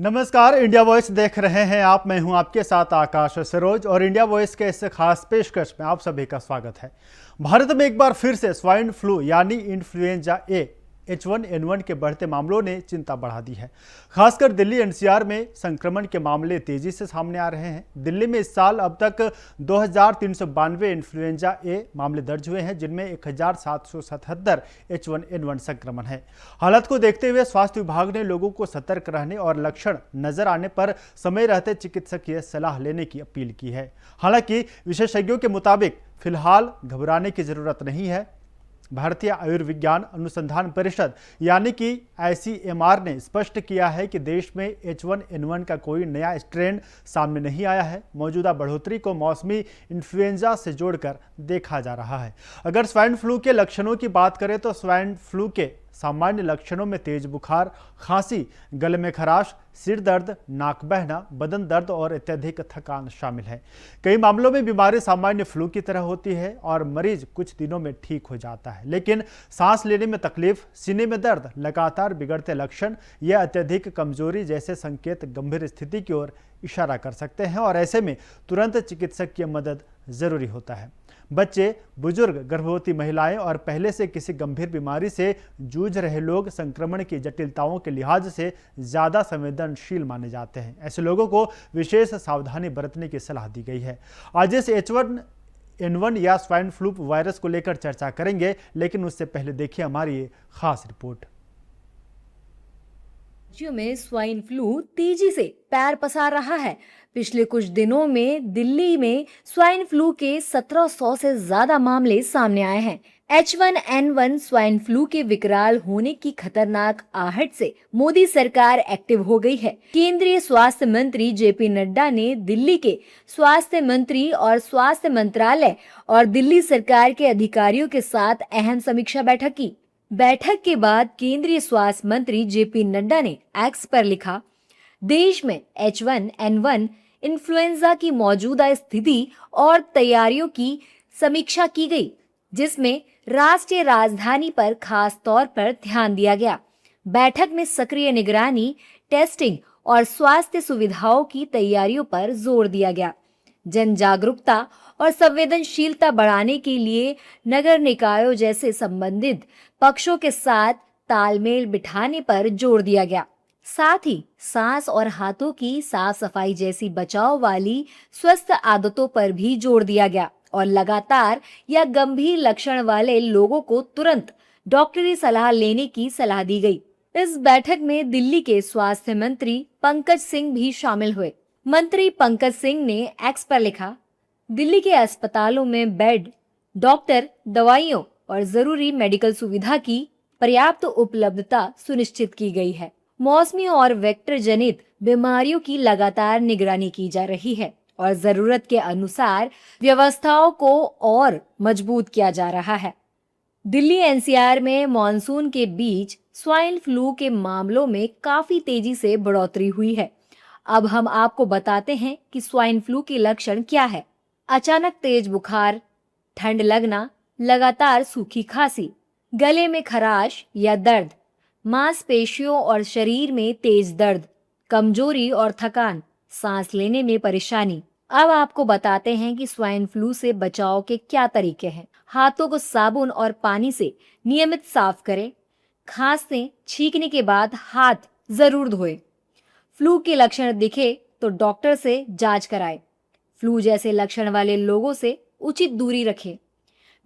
नमस्कार, India voice देख रहे हैं आप। मैं हूं आपके साथ आकाश सरोज और इंडिया वॉइस के इस खास पेशकश में आप सभी का स्वागत है। भारत में एक बार फिर से स्वाइन फ्लू यानी इन्फ्लुएंजा ए H1N1 के बढ़ते मामलों ने चिंता बढ़ा दी है। खासकर दिल्ली एनसीआर में संक्रमण के मामले तेजी से सामने आ रहे हैं। दिल्ली में इस साल अब तक 2392 इन्फ्लुएंजा ए मामले दर्ज हुए हैं, जिनमें 1777 H1N1 संक्रमण है। हालत को देखते हुए स्वास्थ्य विभाग ने लोगों को सतर्क रहने और लक्षण नजर आने पर समय रहते चिकित्सकीय सलाह लेने की अपील की है। हालांकि विशेषज्ञों के मुताबिक फिलहाल घबराने की जरूरत नहीं है। भारतीय आयुर्विज्ञान अनुसंधान परिषद यानी कि ICMR ने स्पष्ट किया है कि देश में H1N1 का कोई नया स्ट्रेन सामने नहीं आया है। मौजूदा बढ़ोतरी को मौसमी इन्फ्लुएंजा से जोड़कर देखा जा रहा है। अगर स्वाइन फ्लू के लक्षणों की बात करें तो स्वाइन फ्लू के सामान्य लक्षणों में तेज बुखार, खांसी, गले में खराश, सिर दर्द, नाक बहना, बदन दर्द और अत्यधिक थकान शामिल है। कई मामलों में बीमारी सामान्य फ्लू की तरह होती है और मरीज कुछ दिनों में ठीक हो जाता है, लेकिन सांस लेने में तकलीफ, सीने में दर्द, लगातार बिगड़ते लक्षण या अत्यधिक कमजोरी जैसे संकेत गंभीर स्थिति की ओर इशारा कर सकते हैं और ऐसे में तुरंत चिकित्सक की मदद जरूरी होता है। बच्चे, बुजुर्ग, गर्भवती महिलाएं और पहले से किसी गंभीर बीमारी से जूझ रहे लोग संक्रमण की जटिलताओं के लिहाज से ज्यादा संवेदनशील माने जाते हैं। ऐसे लोगों को विशेष सावधानी बरतने की सलाह दी गई है। आज इस H1N1 या स्वाइन फ्लू वायरस को लेकर चर्चा करेंगे, लेकिन उससे पहले देखिए हमारी ये खास रिपोर्ट। राज्यों में स्वाइन फ्लू तेजी से पैर पसार रहा है। पिछले कुछ दिनों में दिल्ली में स्वाइन फ्लू के 1700 से ज्यादा मामले सामने आए हैं। H1N1 स्वाइन फ्लू के विकराल होने की खतरनाक आहट से मोदी सरकार एक्टिव हो गई है। केंद्रीय स्वास्थ्य मंत्री JP नड्डा ने दिल्ली के स्वास्थ्य मंत्री और स्वास्थ्य मंत्रालय और दिल्ली सरकार के अधिकारियों के साथ अहम समीक्षा बैठक की। बैठक के बाद केंद्रीय स्वास्थ्य मंत्री JP नड्डा ने एक्स पर लिखा, देश में H1N1 इन्फ्लुएंजा की मौजूदा स्थिति और तैयारियों की समीक्षा की गई, जिसमें राष्ट्रीय राजधानी पर खास तौर पर ध्यान दिया गया। बैठक में सक्रिय निगरानी, टेस्टिंग और स्वास्थ्य सुविधाओं की तैयारियों पर जोर दिया गया। जन जागरूकता और संवेदनशीलता बढ़ाने के लिए नगर निकायों जैसे संबंधित पक्षों के साथ तालमेल बिठाने पर जोर दिया गया। साथ ही सांस और हाथों की साफ सफाई जैसी बचाव वाली स्वस्थ आदतों पर भी जोर दिया गया और लगातार या गंभीर लक्षण वाले लोगों को तुरंत डॉक्टरी सलाह लेने की सलाह दी गई। इस बैठक में दिल्ली के स्वास्थ्य मंत्री पंकज सिंह भी शामिल हुए। मंत्री पंकज सिंह ने एक्स पर लिखा, दिल्ली के अस्पतालों में बेड, डॉक्टर, दवाइयों और जरूरी मेडिकल सुविधा की पर्याप्त उपलब्धता सुनिश्चित की गई है। मौसमी और वेक्टर जनित बीमारियों की लगातार निगरानी की जा रही है और जरूरत के अनुसार व्यवस्थाओं को और मजबूत किया जा रहा है। दिल्ली NCR में मॉनसून के बीच स्वाइन फ्लू के मामलों में काफी तेजी से बढ़ोतरी हुई है। अब हम आपको बताते हैं कि स्वाइन फ्लू के लक्षण क्या है। अचानक तेज बुखार, ठंड लगना, लगातार सूखी खांसी, गले में खराश या दर्द, मांसपेशियों और शरीर में तेज दर्द, कमजोरी और थकान, सांस लेने में परेशानी। अब आपको बताते हैं कि स्वाइन फ्लू से बचाव के क्या तरीके हैं। हाथों को साबुन और पानी से नियमित साफ करें। खांसने, छींकने के बाद हाथ जरूर धोएं। फ्लू के लक्षण दिखे तो डॉक्टर से जांच कराएं। फ्लू जैसे लक्षण वाले लोगों से उचित दूरी रखें।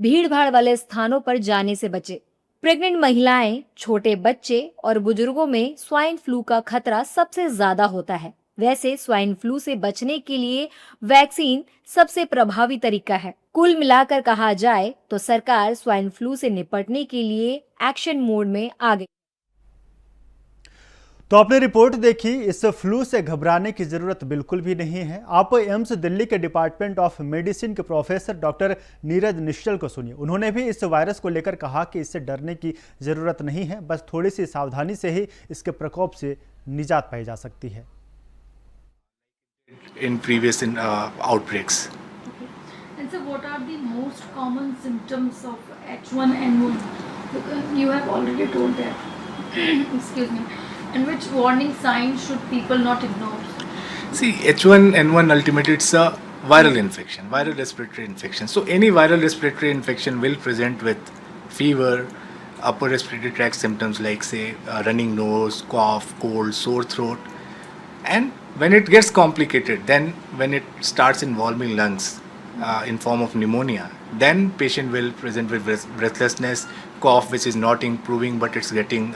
भीड़-भाड़ वाले स्थानों पर जाने से बचें। प्रेग्नेंट महिलाएं, छोटे बच्चे और बुजुर्गों में स्वाइन फ्लू का खतरा सबसे ज्यादा होता है। वैसे स्वाइन फ्लू से बचने के लिए वैक्सीन सबसे प्रभावी तरीका है। कुल मिलाकर कहा जाए तो सरकार स्वाइन फ्लू से निपटने के लिए एक्शन मोड में आ गई। तो आपने रिपोर्ट देखी। इस फ्लू से घबराने की जरूरत बिल्कुल भी नहीं है। आप एम्स दिल्ली के डिपार्टमेंट ऑफ मेडिसिन के प्रोफेसर डॉक्टर नीरज निश्चल को सुनिए। उन्होंने भी इस वायरस को लेकर कहा कि इससे डरने की जरूरत नहीं है, बस थोड़ी सी सावधानी से ही इसके प्रकोप से निजात पाई जा सकती है। In previous outbreaks. Okay. And so what are the most common symptoms of H1N1? You have already told that. Excuse me. And which warning signs should people not ignore? See, H1N1 ultimately it's a viral infection, viral respiratory infection. So any viral respiratory infection will present with fever, upper respiratory tract symptoms like say running nose, cough, cold, sore throat. And when it gets complicated, then when it starts involving lungs in form of pneumonia, then patient will present with breathlessness, cough which is not improving but it's getting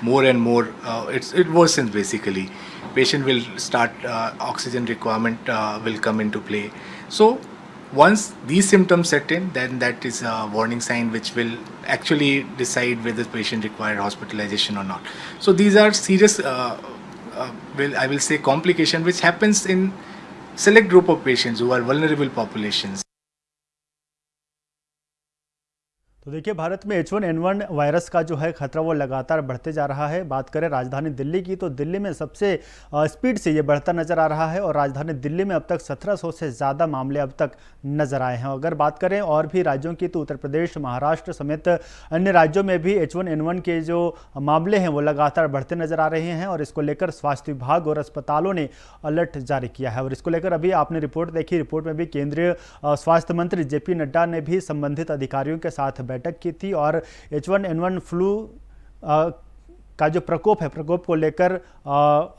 more and more, it worsens basically. Patient will start oxygen requirement will come into play. So once these symptoms set in, then that is a warning sign which will actually decide whether the patient require hospitalization or not. So these are serious I will say complication which happens in select group of patients who are vulnerable populations. तो देखिए, भारत में H1N1 virus का जो है खतरा वो लगातार बढ़ते जा रहा है। बात करें राजधानी दिल्ली की, तो दिल्ली में सबसे स्पीड से ये बढ़ता नज़र आ रहा है और राजधानी दिल्ली में अब तक 1700 से ज़्यादा मामले अब तक नज़र आए हैं। अगर बात करें और भी राज्यों की, तो उत्तर प्रदेश, महाराष्ट्र समेत अन्य राज्यों में भी H1N1 के जो मामले हैं वो लगातार बढ़ते नज़र आ रहे हैं और इसको लेकर स्वास्थ्य विभाग और अस्पतालों ने अलर्ट जारी किया है। और इसको लेकर अभी आपने रिपोर्ट देखी, रिपोर्ट में भी केंद्रीय स्वास्थ्य मंत्री JP नड्डा ने भी संबंधित अधिकारियों के साथ बैठक की थी और H1N1 फ्लू का जो प्रकोप है, प्रकोप को लेकर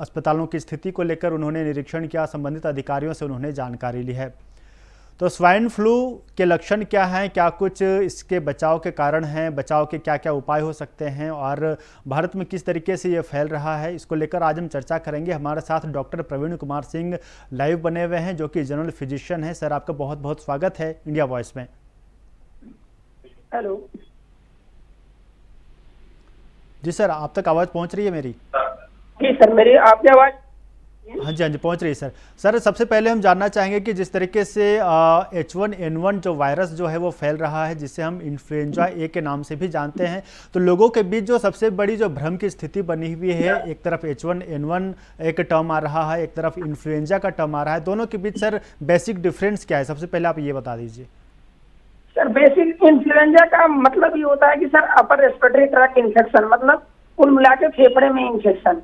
अस्पतालों की स्थिति को लेकर उन्होंने निरीक्षण किया, संबंधित अधिकारियों से उन्होंने जानकारी ली है। तो स्वाइन फ्लू के लक्षण क्या हैं, क्या कुछ इसके बचाव के कारण हैं, बचाव के क्या क्या उपाय हो सकते हैं और भारत में किस तरीके से ये फैल रहा है, इसको लेकर आज हम चर्चा करेंगे। हमारे साथ डॉक्टर प्रवीण कुमार सिंह लाइव बने हुए हैं, जो कि जनरल फिजिशियन हैं। सर, आपका बहुत बहुत स्वागत है इंडिया वॉइस में। हेलो जी सर, आप तक आवाज़ पहुंच रही है मेरी? जी सर, मेरी आपकी आवाज़? हाँ जी, हाँ जी, पहुंच रही है सर। सर, सबसे पहले हम जानना चाहेंगे कि जिस तरीके से H1N1 जो वायरस जो है वो फैल रहा है, जिसे हम इन्फ्लुएंजा ए के नाम से भी जानते हैं, तो लोगों के बीच जो सबसे बड़ी जो भ्रम की स्थिति बनी हुई है, एक तरफ H1N1 एक टर्म आ रहा है, एक तरफ इन्फ्लुएंजा का टर्म आ रहा है, दोनों के बीच सर बेसिक डिफरेंस क्या है? सबसे पहले आप ये बता दीजिए। सर, बेसिक इन्फ्लुएंजा का मतलब ये होता है कि sir upper respiratory tract infection, मतलब कुल मिला के फेफड़े में इन्फेक्शन।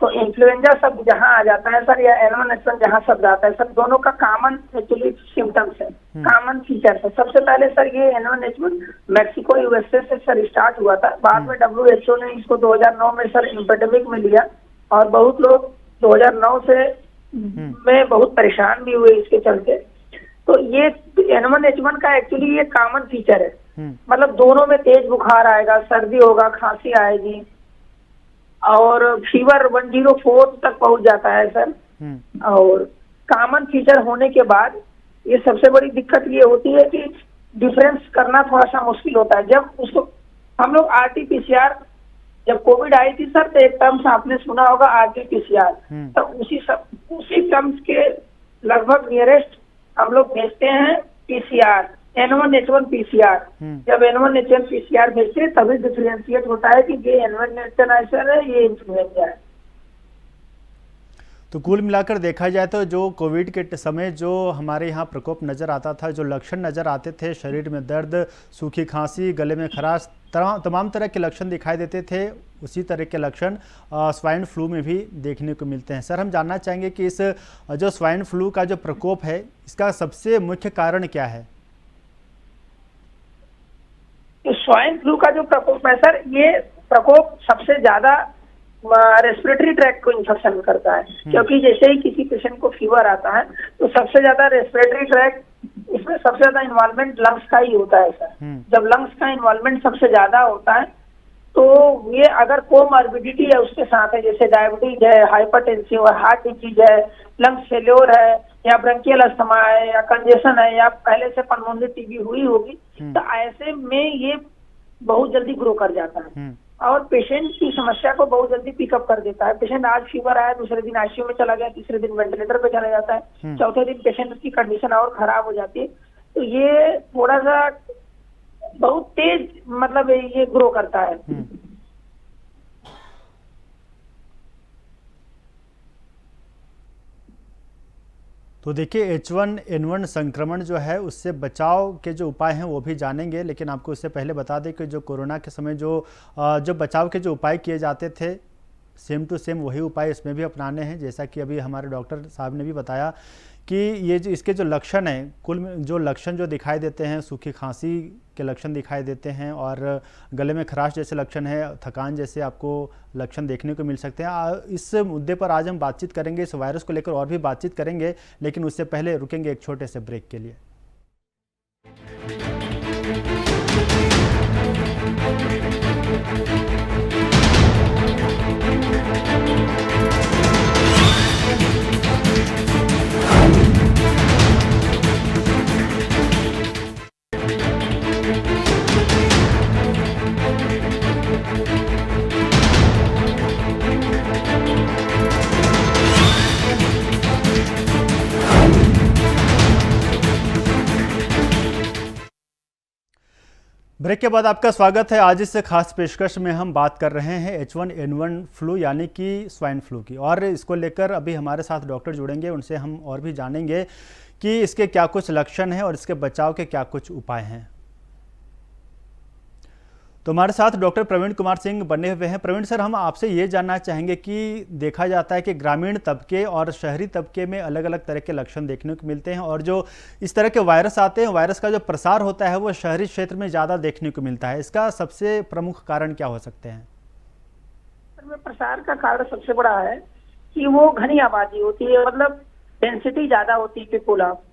तो इन्फ्लुएंजा शब्द जहाँ आ जाता है सर, या N1H1 जहाँ शब्द आता है सर, दोनों का कॉमन एक्चुअली सिम्टम्स है, कॉमन फीचर्स है। सबसे पहले सर ये N1H1 मैक्सिको USA से सर स्टार्ट हुआ था, बाद में WHO ने इसको 2009 में सर एपिडेमिक में लिया और बहुत लोग 2009 से में बहुत परेशान भी हुए इसके चलते। तो ये N1H1 का एक्चुअली ये कॉमन फीचर है, मतलब दोनों में तेज बुखार आएगा, सर्दी होगा, खांसी आएगी और फीवर 104 तक पहुंच जाता है सर। और कॉमन फीचर होने के बाद ये सबसे बड़ी दिक्कत ये होती है कि डिफरेंस करना थोड़ा सा मुश्किल होता है। जब उसको हम लोग RT-PCR, जब कोविड आई थी सर, तो एक टर्म्स आपने सुना होगा RT-PCR, तो उसी टर्म्स के लगभग नियरेस्ट हम लोग भेजते हैं PCR, N1H1 PCR। जब N1H1 PCR भेजते हैं तभी डिफरेंशिएट होता है कि ये N1H1 है, ये इन्फ्लुएंजा है। तो कुल मिलाकर देखा जाए तो जो कोविड के समय जो हमारे यहाँ प्रकोप नज़र आता था, जो लक्षण नज़र आते थे, शरीर में दर्द, सूखी खांसी, गले में खराश, तमाम तरह के लक्षण दिखाई देते थे, उसी तरह के लक्षण स्वाइन फ्लू में भी देखने को मिलते हैं। सर, हम जानना चाहेंगे कि इस जो स्वाइन फ्लू का जो प्रकोप है, इसका सबसे मुख्य कारण क्या है? तो स्वाइन फ्लू का जो प्रकोप है सर, ये प्रकोप सबसे ज्यादा रेस्पिरेटरी ट्रैक्ट को इन्फेक्शन करता है, क्योंकि जैसे ही किसी पेशेंट को फीवर आता है तो सबसे ज्यादा रेस्पिरेटरी ट्रैक्ट, इसमें सबसे ज्यादा इन्वॉल्वमेंट लंग्स का ही होता है सर। जब लंग्स का इन्वॉल्वमेंट सबसे ज्यादा होता है तो ये अगर कोमॉर्बिडिटी है उसके साथ है, जैसे डायबिटीज है, हाइपरटेंसिव है, हार्ट डिजीज है, लंग्स फेल्योर है, या ब्रंकियल अस्थमा है, या कंजेशन है, या पहले से पल्मोनरी टीबी हुई होगी, तो ऐसे में ये बहुत जल्दी ग्रो कर जाता है और पेशेंट की समस्या को बहुत जल्दी पिकअप कर देता है। पेशेंट आज फीवर आया, दूसरे दिन आईसीयू में चला गया, तीसरे दिन वेंटिलेटर पे चला जाता है, चौथे दिन पेशेंट की कंडीशन और खराब हो जाती है। तो ये थोड़ा सा बहुत तेज मतलब ये ग्रो करता है। तो देखिए H1N1 संक्रमण जो है उससे बचाव के जो उपाय हैं वो भी जानेंगे, लेकिन आपको उससे पहले बता दें कि जो कोरोना के समय जो बचाव के जो उपाय किए जाते थे सेम टू सेम वही उपाय इसमें भी अपनाने हैं। जैसा कि अभी हमारे डॉक्टर साहब ने भी बताया कि ये जो इसके जो लक्षण हैं, कुल जो लक्षण जो दिखाई देते हैं, सूखी खांसी के लक्षण दिखाई देते हैं और गले में खराश जैसे लक्षण है, थकान जैसे आपको लक्षण देखने को मिल सकते हैं। इस मुद्दे पर आज हम बातचीत करेंगे, इस वायरस को लेकर और भी बातचीत करेंगे, लेकिन उससे पहले रुकेंगे एक छोटे से ब्रेक के लिए। ब्रेक के बाद आपका स्वागत है। आज इस खास पेशकश में हम बात कर रहे हैं H1N1 फ्लू यानी कि स्वाइन फ्लू की, और इसको लेकर अभी हमारे साथ डॉक्टर जुड़ेंगे, उनसे हम और भी जानेंगे कि इसके क्या कुछ लक्षण हैं और इसके बचाव के क्या कुछ उपाय हैं। तो हमारे साथ डॉक्टर प्रवीण कुमार सिंह बने हुए हैं। प्रवीण सर, हम आपसे ये जानना चाहेंगे कि देखा जाता है कि ग्रामीण तबके और शहरी तबके में अलग अलग तरह के लक्षण देखने को मिलते हैं, और जो इस तरह के वायरस आते हैं, वायरस का जो प्रसार होता है वो शहरी क्षेत्र में ज़्यादा देखने को मिलता है। इसका सबसे प्रमुख कारण क्या हो सकते हैं? प्रसार का कारण सबसे बड़ा है कि वो घनी आबादी होती है, मतलब डेंसिटी ज्यादा होती है पीपुल ऑफ,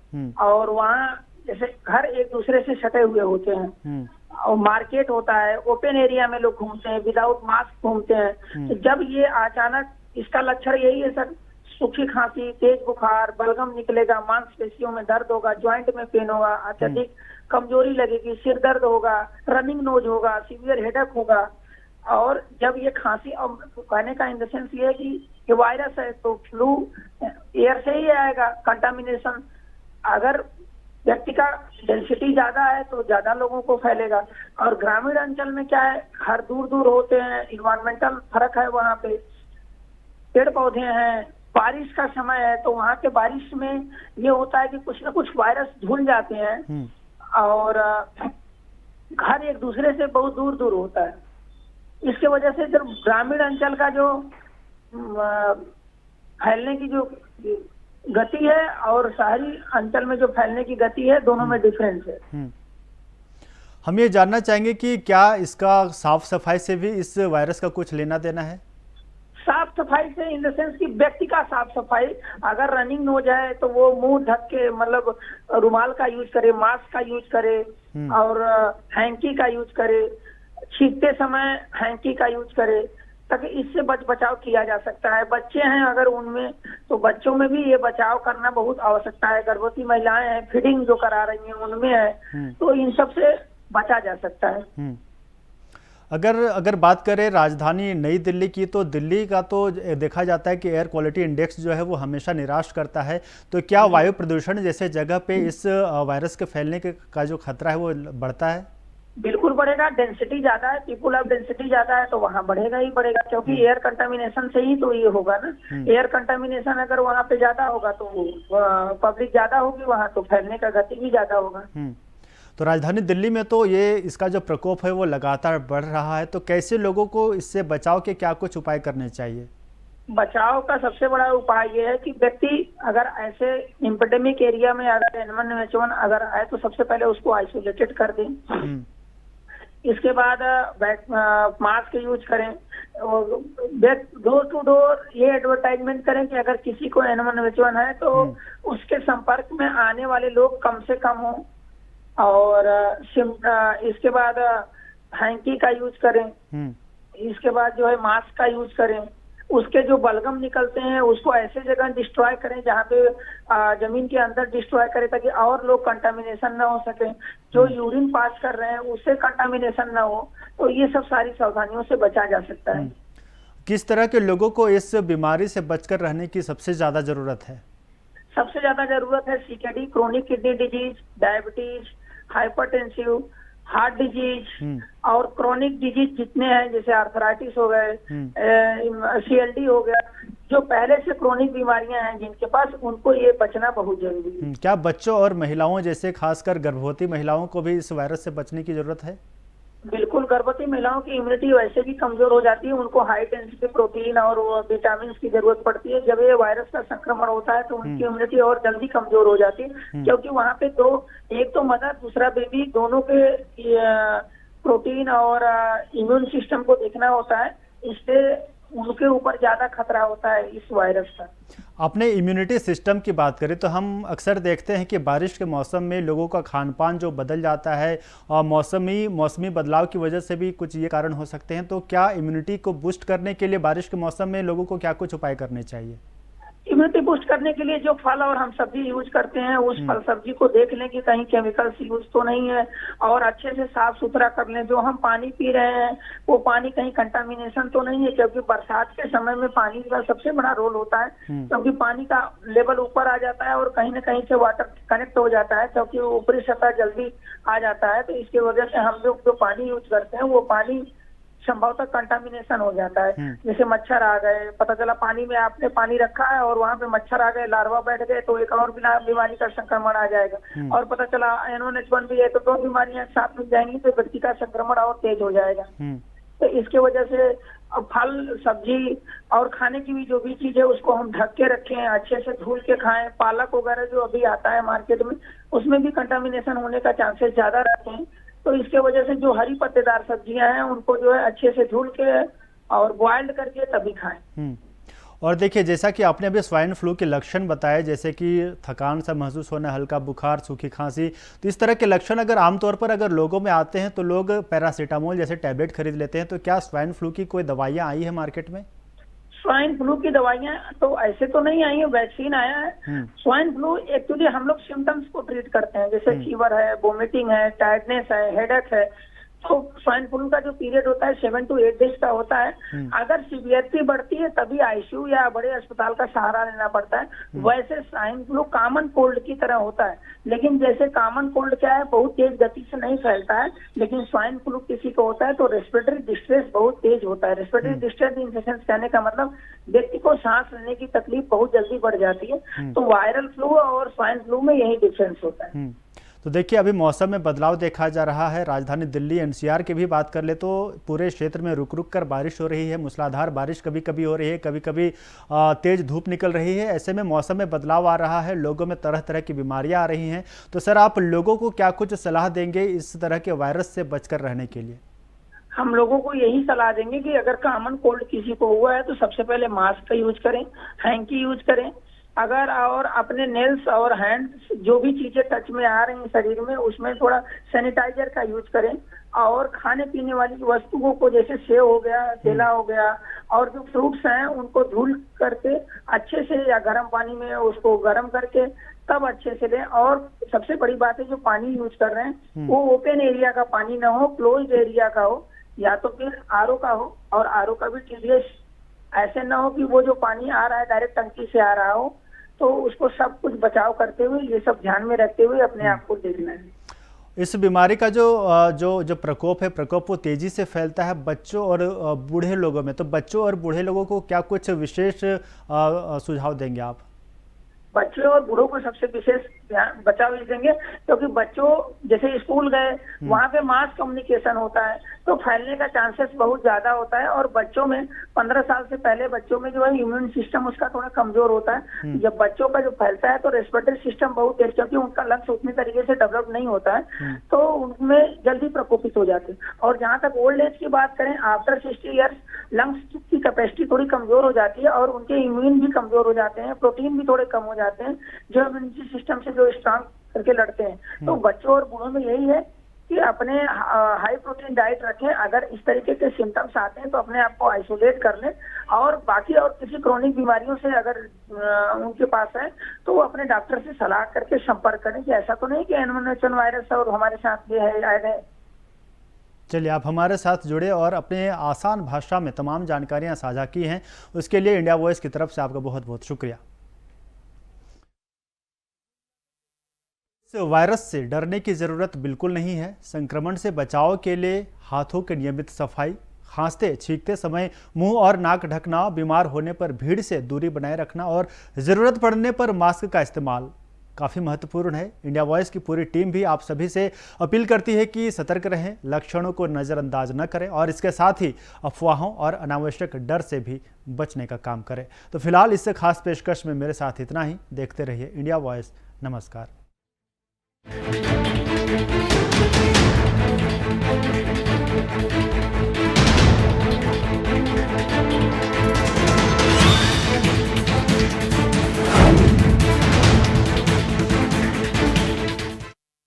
और वहाँ जैसे घर एक दूसरे से सटे हुए होते हैं, और मार्केट होता है, ओपन एरिया में लोग घूमते हैं, विदाउट मास्क घूमते हैं। तो जब ये अचानक, इसका लक्षण यही है सर, सूखी खांसी, तेज बुखार, बलगम निकलेगा, मांसपेशियों में दर्द होगा, ज्वाइंट में पेन होगा, अत्यधिक कमजोरी लगेगी, सिर दर्द होगा, रनिंग नोज होगा, सीवियर हेडेक होगा। और जब ये खांसी, और कहने का इन द सेंस ये है कि ये वायरस है तो फ्लू एयर से ही आएगा, कंटामिनेशन। अगर व्यक्ति का डेंसिटी ज्यादा है तो ज्यादा लोगों को फैलेगा। और ग्रामीण अंचल में क्या है, घर दूर दूर होते हैं, इन्वायरमेंटल फर्क है, वहाँ पे पेड़ पौधे हैं, बारिश का समय है तो वहाँ के बारिश में ये होता है कि कुछ ना कुछ वायरस धुल जाते हैं, और घर एक दूसरे से बहुत दूर दूर होता है। इसके वजह से जब ग्रामीण अंचल का जो फैलने की जो गति है और शहरी अंचल में जो फैलने की गति है, दोनों में डिफरेंस है। हम ये जानना चाहेंगे कि क्या इसका साफ सफाई से भी इस वायरस का कुछ लेना देना है? साफ सफाई से इन द सेंस कि व्यक्ति का साफ सफाई, अगर रनिंग नोज है तो वो मुंह ढक के, मतलब रुमाल का यूज करे, मास्क का यूज करे, और हैंकी का यूज करे, छींकते समय हैंकी का यूज करे, ताकि इससे बचाव किया जा सकता है। बच्चे हैं अगर उनमें, तो बच्चों में भी ये बचाव करना बहुत आवश्यकता है। गर्भवती महिलाएं हैं, फीडिंग जो करा रही हैं, उनमें है, तो इन सब से बचा जा सकता है। अगर बात करें राजधानी नई दिल्ली की, तो दिल्ली का तो देखा जाता है कि एयर क्वालिटी इंडेक्स जो है वो हमेशा निराश करता है। तो क्या वायु प्रदूषण जैसे जगह पे इस वायरस के फैलने का जो खतरा है वो बढ़ता है? बिल्कुल बढ़ेगा। डेंसिटी ज्यादा है, पीपुल ऑफ डेंसिटी ज्यादा है तो वहाँ बढ़ेगा ही बढ़ेगा, क्योंकि एयर कंटामिनेशन से ही तो ये होगा ना। एयर कंटामिनेशन अगर वहाँ पे ज्यादा होगा तो पब्लिक ज्यादा होगी वहाँ, तो फैलने का गति भी ज्यादा होगा। तो राजधानी दिल्ली में तो ये इसका जो प्रकोप है वो लगातार बढ़ रहा है, तो कैसे लोगों को इससे बचाव के क्या कुछ उपाय करने चाहिए? बचाव का सबसे बड़ा उपाय ये है कि व्यक्ति अगर ऐसे एपिडेमिक एरिया में अगर N1H1 अगर आए तो सबसे पहले उसको आइसोलेटेड कर दें। इसके बाद मास्क यूज करें, डोर टू डोर ये एडवर्टाइजमेंट करें कि अगर किसी को N1H1 है तो उसके संपर्क में आने वाले लोग कम से कम हों, और इसके बाद हैंकी का यूज करें, इसके बाद जो है मास्क का यूज करें। उसके जो बलगम निकलते हैं उसको ऐसे जगह डिस्ट्रॉय करें जहाँ पे जमीन के अंदर डिस्ट्रॉय करें, ताकि और लोग कंटामिनेशन ना हो सके। जो यूरिन पास कर रहे हैं उससे कंटामिनेशन ना हो, तो ये सब सारी सावधानियों से बचा जा सकता है। किस तरह के लोगों को इस बीमारी से बचकर रहने की सबसे ज्यादा जरूरत है? सबसे ज्यादा जरूरत है CKD, chronic kidney disease, diabetes, hypertensive, heart disease और क्रोनिक डिजीज जितने हैं, जैसे आर्थराइटिस हो गए, CLD हो गया, जो पहले से क्रोनिक बीमारियां हैं जिनके पास, उनको ये बचना बहुत जरूरी है। क्या बच्चों और महिलाओं जैसे खासकर गर्भवती महिलाओं को भी इस वायरस से बचने की जरूरत है? बिल्कुल, गर्भवती महिलाओं की इम्यूनिटी वैसे भी कमजोर हो जाती है, उनको हाई डेंसिटी प्रोटीन और विटामिन की जरूरत पड़ती है। जब ये वायरस का संक्रमण होता है तो उनकी इम्यूनिटी और जल्दी कमजोर हो जाती है, क्योंकि वहाँ पे एक तो मदर दूसरा बेबी दोनों के प्रोटीन और इम्यून सिस्टम को देखना होता है, इससे उनके ऊपर ज्यादा खतरा होता है इस वायरस का। अपने इम्यूनिटी सिस्टम की बात करें तो हम अक्सर देखते हैं कि बारिश के मौसम में लोगों का खान पान जो बदल जाता है और मौसमी बदलाव की वजह से भी कुछ ये कारण हो सकते हैं। तो क्या इम्यूनिटी को बूस्ट करने के लिए बारिश के मौसम में लोगों को क्या कुछ उपाय करने चाहिए? इम्यूनिटी बूस्ट करने के लिए जो फल और हम सब्जी यूज करते हैं, उस फल सब्जी को देख लें कि कहीं केमिकल्स यूज तो नहीं है, और अच्छे से साफ सुथरा कर लें। जो हम पानी पी रहे हैं वो पानी कहीं कंटामिनेशन तो नहीं है, क्योंकि बरसात के समय में पानी का सबसे बड़ा रोल होता है, क्योंकि पानी का लेवल ऊपर आ जाता है और कहीं न कहीं से वाटर कनेक्ट हो जाता है, क्योंकि ऊपरी सतह जल्दी आ जाता है। तो इसकी वजह से हम लोग जो पानी यूज करते हैं वो पानी संभवतः कंटामिनेशन हो जाता है। जैसे मच्छर आ गए, पता चला पानी में आपने पानी रखा है और वहां पे मच्छर आ गए, लार्वा बैठ गए, तो एक और बीमारी का संक्रमण आ जाएगा। और पता चला N1H1 भी है तो 2 बीमारियां साथ में जाएंगी तो व्यक्ति का संक्रमण और तेज हो जाएगा। तो इसके वजह से अब फल सब्जी और खाने की भी जो भी चीज है उसको हम ढक के रखें, अच्छे से धुल के खाएं। पालक वगैरह जो अभी आता है मार्केट में, उसमें भी कंटामिनेशन होने का चांसेस ज्यादा रहते हैं। तो इसके वजह से जो हरी पत्तेदार सब्जियां हैं उनको जो है अच्छे से धुल के और बॉइल्ड करके तभी खाएं। और देखिए, जैसा कि आपने अभी स्वाइन फ्लू के लक्षण बताए, जैसे कि थकान सा महसूस होना, हल्का बुखार, सूखी खांसी, तो इस तरह के लक्षण अगर आमतौर पर अगर लोगों में आते हैं तो लोग पैरासीटामोल जैसे टैबलेट खरीद लेते हैं। तो क्या स्वाइन फ्लू की कोई दवाइयाँ आई है मार्केट में? स्वाइन फ्लू की दवाइयां तो ऐसे तो नहीं आई है, वैक्सीन आया है। स्वाइन फ्लू एक्चुअली हम लोग सिम्टम्स को ट्रीट करते हैं, जैसे फीवर है, वोमिटिंग है, टायर्डनेस है, हेडेक है। तो स्वाइन फ्लू का जो पीरियड होता है 7 to 8 डेज का होता है। अगर सीवियरिटी बढ़ती है तभी आईसीयू या बड़े अस्पताल का सहारा लेना पड़ता है। वैसे स्वाइन फ्लू कॉमन कोल्ड की तरह होता है, लेकिन जैसे कॉमन कोल्ड क्या है, बहुत तेज गति से नहीं फैलता है, लेकिन स्वाइन फ्लू किसी को होता है तो रेस्पिरेटरी डिस्ट्रेस बहुत तेज होता है। रेस्पिरेटरी डिस्ट्रेस इन सेंस कहने का मतलब व्यक्ति को सांस लेने की तकलीफ बहुत जल्दी बढ़ जाती है। तो वायरल फ्लू और स्वाइन फ्लू में यही डिफरेंस होता है। तो देखिए, अभी मौसम में बदलाव देखा जा रहा है। राजधानी दिल्ली NCR की भी बात कर ले तो पूरे क्षेत्र में रुक रुक कर बारिश हो रही है। मूसलाधार बारिश कभी कभी हो रही है, कभी कभी तेज धूप निकल रही है। ऐसे में मौसम में बदलाव आ रहा है, लोगों में तरह तरह की बीमारियां आ रही हैं। तो सर, आप लोगों को क्या कुछ सलाह देंगे इस तरह के वायरस से बचकर रहने के लिए? हम लोगों को यही सलाह देंगे कि अगर कॉमन कोल्ड किसी को हुआ है तो सबसे पहले मास्क का यूज करें, हैंकी यूज करें। अगर और अपने नेल्स और हैंड्स जो भी चीजें टच में आ रही हैं शरीर में, उसमें थोड़ा सैनिटाइजर का यूज करें। और खाने पीने वाली वस्तुओं को, जैसे सेव हो गया, केला हो गया, और जो फ्रूट्स हैं उनको धुल करके अच्छे से या गर्म पानी में उसको गर्म करके तब अच्छे से लें। और सबसे बड़ी बात है, जो पानी यूज कर रहे हैं वो ओपन एरिया का पानी ना हो, क्लोज्ड एरिया का हो, या तो फिर RO का हो। और RO का भी TDS ऐसे ना हो कि वो जो पानी आ रहा है डायरेक्ट टंकी से आ रहा हो। तो उसको सब कुछ बचाव करते हुए, ये सब ध्यान में रखते हुए अपने आप को देखना है। इस बीमारी का जो प्रकोप है, प्रकोप वो तेजी से फैलता है बच्चों और बूढ़े लोगों में। तो बच्चों और बूढ़े लोगों को क्या कुछ विशेष सुझाव देंगे आप? बच्चों और बूढ़ों को सबसे विशेष बचाव देंगे, क्योंकि बच्चों जैसे स्कूल गए वहां पे मास कम्युनिकेशन होता है तो फैलने का चांसेस बहुत ज्यादा होता है। और बच्चों में 15 साल से पहले बच्चों में जो है इम्यून सिस्टम उसका थोड़ा कमजोर होता है। जब बच्चों का जो फैलता है तो रेस्पिरेटरी सिस्टम बहुत तेज, क्योंकि उनका लंग्स उतनी तरीके से डेवलप नहीं होता है, तो उनमें जल्दी प्रकोपित हो जाते हैं। और जहाँ तक ओल्ड एज की बात करें, आफ्टर 60 ईयर्स लंग्स की कैपेसिटी थोड़ी कमजोर हो जाती है और उनके इम्यून भी कमजोर हो जाते हैं, प्रोटीन भी थोड़े कम हो जाते हैं, जो इम्यूनिटी सिस्टम से जो स्ट्रांग करके लड़ते हैं। तो बच्चों और बूढ़ों में यही है कि अपने हाई प्रोटीन डाइट रखें। अगर इस तरीके के सिम्टम्स आते हैं तो अपने आप को आइसोलेट कर लें। और बाकी और किसी क्रोनिक बीमारियों से अगर उनके पास है तो वो अपने डॉक्टर से सलाह करके संपर्क करें कि ऐसा तो नहीं कि N1H1 वायरस और हमारे साथ ये है। चलिए, आप हमारे साथ जुड़े और अपने आसान भाषा में तमाम जानकारियां साझा की हैं, उसके लिए इंडिया वॉइस की तरफ से आपका बहुत बहुत शुक्रिया। वायरस से डरने की ज़रूरत बिल्कुल नहीं है। संक्रमण से बचाव के लिए हाथों की नियमित सफाई, खांसते छींकते समय मुंह और नाक ढकना, बीमार होने पर भीड़ से दूरी बनाए रखना और ज़रूरत पड़ने पर मास्क का इस्तेमाल काफ़ी महत्वपूर्ण है। इंडिया वॉइस की पूरी टीम भी आप सभी से अपील करती है कि सतर्क रहें, लक्षणों को नज़रअंदाज न करें और इसके साथ ही अफवाहों और अनावश्यक डर से भी बचने का काम करें। तो फिलहाल इससे खास पेशकश में मेरे साथ इतना ही। देखते रहिए इंडिया वॉइस। नमस्कार।